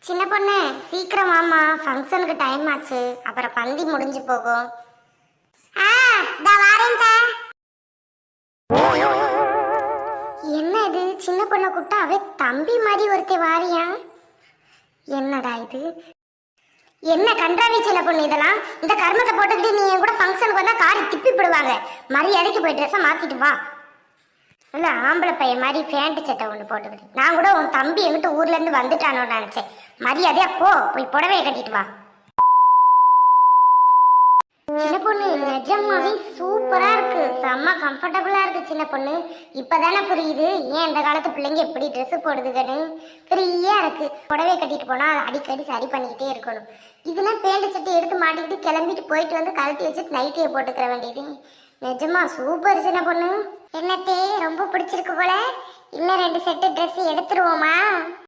சின்ன பொண்ணு சீக்கிரம் வாமா, ஃபங்க்ஷனுக்கு டைம் ஆச்சு, அப்புறம் பந்தி முடிஞ்சு போகும். என்ன இது, சின்ன பொண்ணை கூப்பிட்டா அவ தம்பி மாதிரி ஒருத்தர் வாரியா? என்னடா இது, என்ன கன்றாவி சின்ன பொண்ணு இதெல்லாம்? இந்த கர்மத்தை போட்டுக்கிட்டு நீ என் கூட ஃபங்க்ஷனுக்கு வந்தா காரி திப்பி போடுவாங்க. மரியாதைக்கு போய் ட்ரெஸ்ஸை மாத்திட்டு வா. இல்ல ஆம்பளை பையன் மாதிரி பேண்ட் சட்டை ஒன்று போட்டுக்கிட்டு, நான் கூட உன் தம்பி எங்கிட்ட ஊர்ல இருந்து வந்துட்டானோன்னு நினைச்சேன். மரியாதையா போய் புடவையை கட்டிட்டு வா. சின்ன பொண்ணு நிஜமாவே சூப்பரா இருக்கு, செம்ம கம்ஃபர்டபுளா இருக்கு சின்ன பொண்ணு. இப்பதானே புரியுது ஏன் இந்த காலத்து பிள்ளைங்க எப்படி ட்ரெஸ் போடுதுன்னு. ஃப்ரீயா இருக்கு, புடவை கட்டிட்டு போனா அதை அடிக்கடி சரி பண்ணிக்கிட்டே இருக்கணும். இதுனா பேண்ட் சட்டை எடுத்து மாட்டிக்கிட்டு கிளம்பிட்டு போயிட்டு வந்து கழட்டி வச்சுட்டு நைட்டியை போட்டுக்கிற வேண்டியது. நிஜமா சூப்பர் சின்ன பொண்ணு. என்னத்தே ரொம்ப பிடிச்சிருக்கு போல, இன்னும் 2 செட்டு ட்ரெஸ் எடுத்துருவோமா?